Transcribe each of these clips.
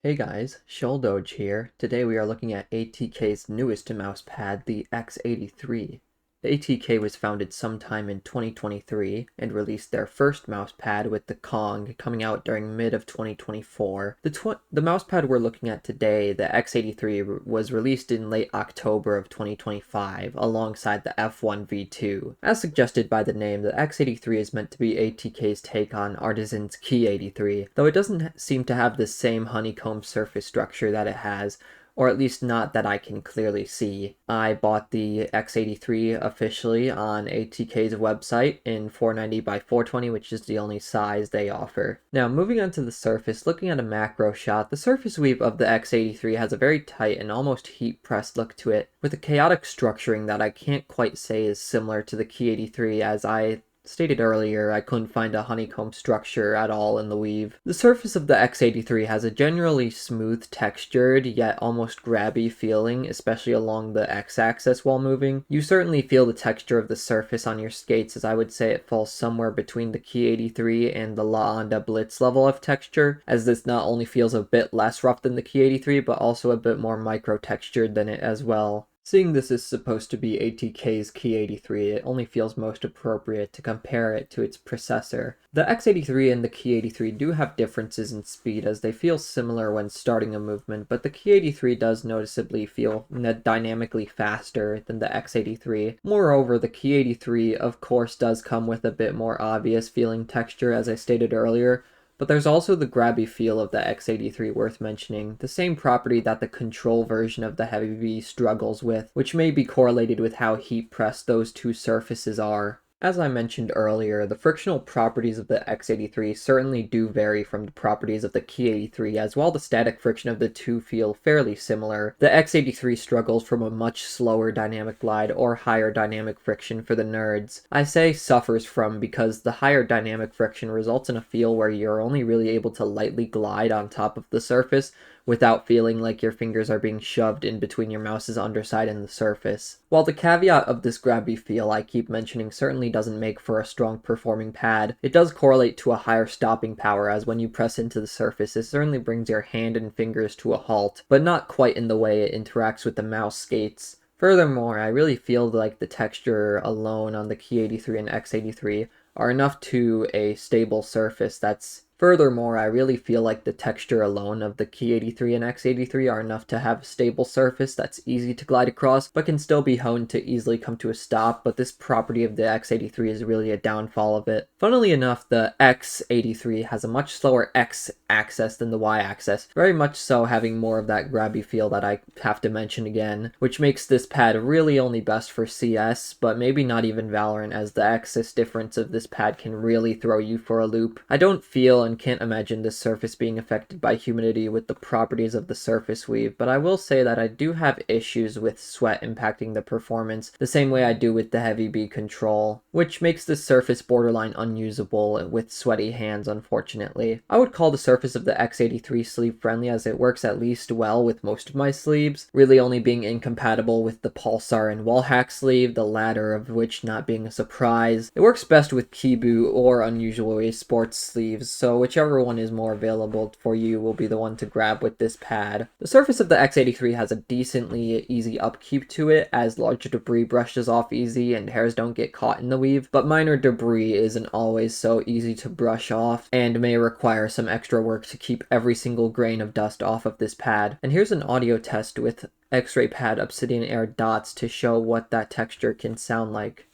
Hey guys, Shuldoge here. Today we are looking at ATK's newest mousepad, the X83. The ATK was founded sometime in 2023 and released their first mousepad with the Kong coming out during mid of 2024. The mousepad we're looking at today, the X83, was released in late October of 2025 alongside the F1 V2. As suggested by the name, the X83 is meant to be ATK's take on Artisan's Key-83, though it doesn't seem to have the same honeycomb surface structure that it has, or at least not that I can clearly see. I bought the X83 officially on ATK's website in 490 by 420, which is the only size they offer. Now, moving on to the surface, looking at a macro shot, the surface weave of the X83 has a very tight and almost heat-pressed look to it, with a chaotic structuring that I can't quite say is similar to the Key-83, as I stated earlier, I couldn't find a honeycomb structure at all in the weave. The surface of the X83 has a generally smooth textured, yet almost grabby feeling, especially along the x-axis while moving. You certainly feel the texture of the surface on your skates, as I would say it falls somewhere between the Key-83 and the La Onda Blitz level of texture, as this not only feels a bit less rough than the Key-83, but also a bit more micro-textured than it as well. Seeing this is supposed to be ATK's Key-83, it only feels most appropriate to compare it to its predecessor. The X83 and the Key-83 do have differences in speed, as they feel similar when starting a movement, but the Key-83 does noticeably feel dynamically faster than the X83. Moreover, the Key-83 of course does come with a bit more obvious feeling texture, as I stated earlier, but there's also the grabby feel of the X83 worth mentioning, the same property that the control version of the Heavy V struggles with, which may be correlated with how heat-pressed those two surfaces are. As I mentioned earlier, the frictional properties of the X83 certainly do vary from the properties of the Key-83, as while the static friction of the two feel fairly similar, the X83 struggles from a much slower dynamic glide or higher dynamic friction for the nerds. I say suffers from because the higher dynamic friction results in a feel where you're only really able to lightly glide on top of the surface, without feeling like your fingers are being shoved in between your mouse's underside and the surface. While the caveat of this grabby feel I keep mentioning certainly doesn't make for a strong performing pad, it does correlate to a higher stopping power, as when you press into the surface it certainly brings your hand and fingers to a halt, but not quite in the way it interacts with the mouse skates. Furthermore, I really feel like the texture alone on the Key-83 and X83 are enough to a stable surface that's Furthermore, I really feel like the texture alone of the Key-83 and X83 are enough to have a stable surface that's easy to glide across, but can still be honed to easily come to a stop, but this property of the X83 is really a downfall of it. Funnily enough, the X83 has a much slower X-axis than the Y-axis, very much so having more of that grabby feel that I have to mention again, which makes this pad really only best for CS, but maybe not even Valorant, as the axis difference of this pad can really throw you for a loop. I don't feel and can't imagine this surface being affected by humidity with the properties of the surface weave, but I will say that I do have issues with sweat impacting the performance, the same way I do with the Heavy B control, which makes this surface borderline unusable with sweaty hands, unfortunately. I would call the surface of the X83 sleeve friendly, as it works at least well with most of my sleeves, really only being incompatible with the Pulsar and Wallhack sleeve, the latter of which not being a surprise. It works best with Kibu or UNWS sports sleeves, so whichever one is more available for you will be the one to grab with this pad. The surface of the X83 has a decently easy upkeep to it, as large debris brushes off easy and hairs don't get caught in the weave, but minor debris isn't always so easy to brush off and may require some extra work to keep every single grain of dust off of this pad. And here's an audio test with X-Raypad Obsidian Air Dots to show what that texture can sound like.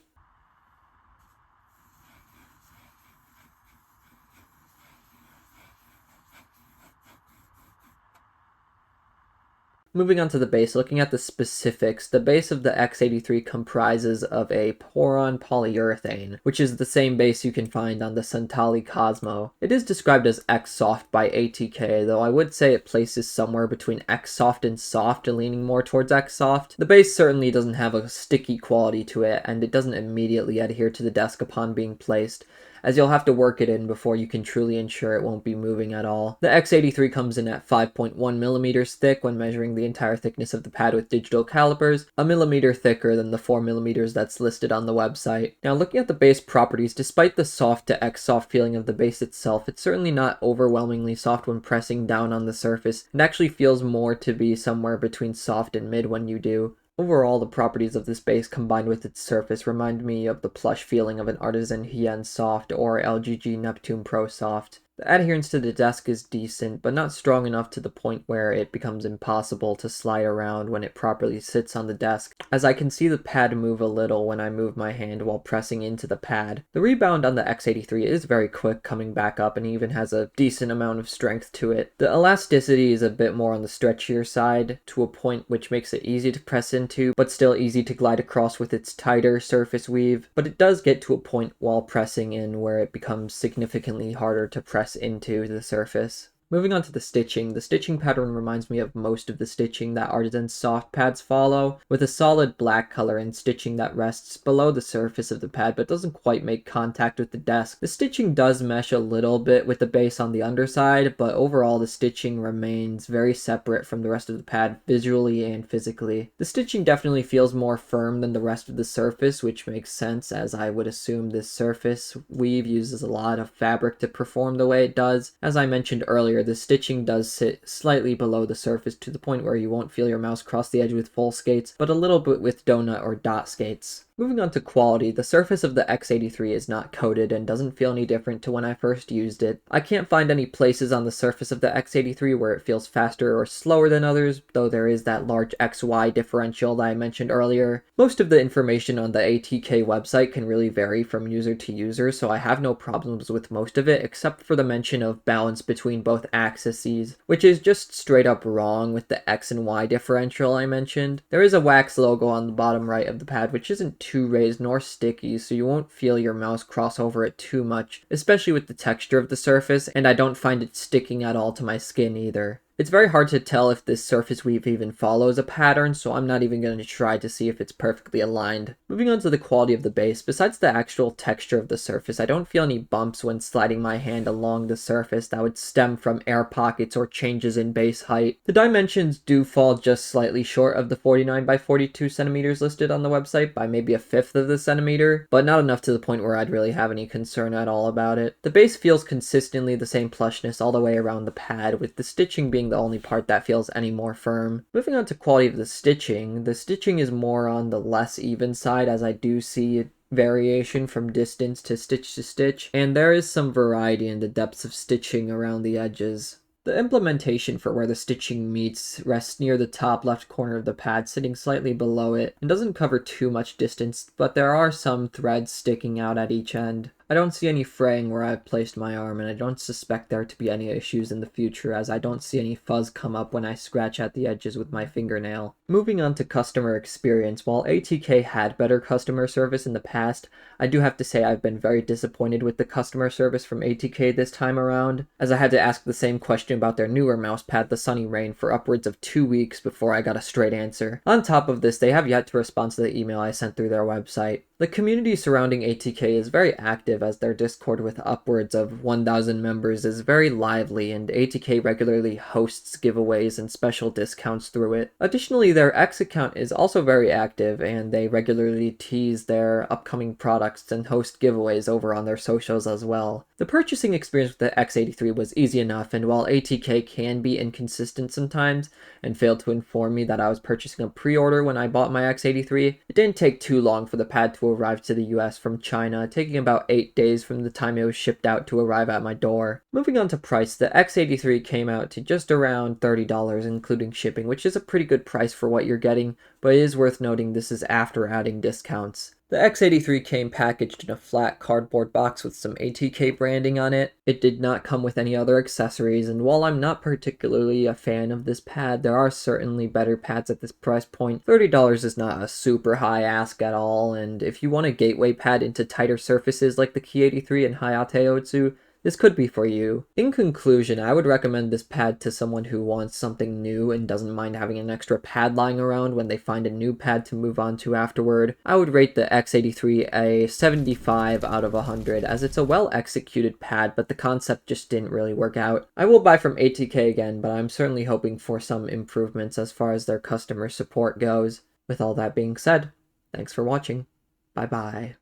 Moving on to the base, looking at the specifics, the base of the X83 comprises of a Poron polyurethane, which is the same base you can find on the Santali Cosmo. It is described as X-Soft by ATK, though I would say it places somewhere between X-Soft and Soft, leaning more towards X-Soft. The base certainly doesn't have a sticky quality to it, and it doesn't immediately adhere to the desk upon being placed, as you'll have to work it in before you can truly ensure it won't be moving at all. The X83 comes in at 5.1 millimeters thick when measuring the entire thickness of the pad with digital calipers, a millimeter thicker than the 4 millimeters that's listed on the website. Now, looking at the base properties, despite the soft to X-soft feeling of the base itself, it's certainly not overwhelmingly soft when pressing down on the surface. It actually feels more to be somewhere between soft and mid when you do. Overall, the properties of this base combined with its surface remind me of the plush feeling of an Artisan Hien Soft or LGG Neptune Pro Soft. The adherence to the desk is decent, but not strong enough to the point where it becomes impossible to slide around when it properly sits on the desk, as I can see the pad move a little when I move my hand while pressing into the pad. The rebound on the X83 is very quick coming back up and even has a decent amount of strength to it. The elasticity is a bit more on the stretchier side, to a point which makes it easy to press into, but still easy to glide across with its tighter surface weave, but it does get to a point while pressing in where it becomes significantly harder to press into the surface. Moving on to the stitching pattern reminds me of most of the stitching that Artisan soft pads follow, with a solid black color and stitching that rests below the surface of the pad but doesn't quite make contact with the desk. The stitching does mesh a little bit with the base on the underside, but overall the stitching remains very separate from the rest of the pad visually and physically. The stitching definitely feels more firm than the rest of the surface, which makes sense as I would assume this surface weave uses a lot of fabric to perform the way it does. As I mentioned earlier, the stitching does sit slightly below the surface to the point where you won't feel your mouse cross the edge with full skates, but a little bit with donut or dot skates. Moving on to quality, the surface of the X83 is not coated and doesn't feel any different to when I first used it. I can't find any places on the surface of the X83 where it feels faster or slower than others, though there is that large XY differential that I mentioned earlier. Most of the information on the ATK website can really vary from user to user, so I have no problems with most of it, except for the mention of balance between both axes, which is just straight up wrong with the X and Y differential I mentioned. There is a wax logo on the bottom right of the pad, which isn't too raised nor sticky, so you won't feel your mouse cross over it too much, especially with the texture of the surface, and I don't find it sticking at all to my skin either. It's very hard to tell if this surface weave even follows a pattern, so I'm not even going to try to see if it's perfectly aligned. Moving on to the quality of the base, besides the actual texture of the surface, I don't feel any bumps when sliding my hand along the surface that would stem from air pockets or changes in base height. The dimensions do fall just slightly short of the 49 by 42 centimeters listed on the website by maybe a fifth of the centimeter, but not enough to the point where I'd really have any concern at all about it. The base feels consistently the same plushness all the way around the pad, with the stitching being the only part that feels any more firm. Moving on to quality of the stitching is more on the less even side, as I do see variation from distance to stitch, and there is some variety in the depths of stitching around the edges. The implementation for where the stitching meets rests near the top left corner of the pad, sitting slightly below it, and doesn't cover too much distance, but there are some threads sticking out at each end. I don't see any fraying where I've placed my arm, and I don't suspect there to be any issues in the future, as I don't see any fuzz come up when I scratch at the edges with my fingernail. Moving on to customer experience, while ATK had better customer service in the past, I do have to say I've been very disappointed with the customer service from ATK this time around, as I had to ask the same question about their newer mousepad, the Sunny Rain, for upwards of 2 weeks before I got a straight answer. On top of this, they have yet to respond to the email I sent through their website. The community surrounding ATK is very active, as their Discord with upwards of 1,000 members is very lively, and ATK regularly hosts giveaways and special discounts through it. Additionally, their X account is also very active, and they regularly tease their upcoming products and host giveaways over on their socials as well. The purchasing experience with the X83 was easy enough, and while ATK can be inconsistent sometimes, and failed to inform me that I was purchasing a pre-order when I bought my X83, it didn't take too long for the pad to arrive to the US from China, taking about 8 days from the time it was shipped out to arrive at my door. Moving on to price, the X83 came out to just around $30 including shipping, which is a pretty good price for what you're getting, but it is worth noting this is after adding discounts. The X83 came packaged in a flat cardboard box with some ATK branding on it. It did not come with any other accessories, and while I'm not particularly a fan of this pad, there are certainly better pads at this price point. $30 is not a super high ask at all, and if you want a gateway pad into tighter surfaces like the Key-83 and Hayate Otsu, this could be for you. In conclusion, I would recommend this pad to someone who wants something new and doesn't mind having an extra pad lying around when they find a new pad to move on to afterward. I would rate the X83 a 75 out of 100, as it's a well-executed pad, but the concept just didn't really work out. I will buy from ATK again, but I'm certainly hoping for some improvements as far as their customer support goes. With all that being said, thanks for watching. Bye-bye.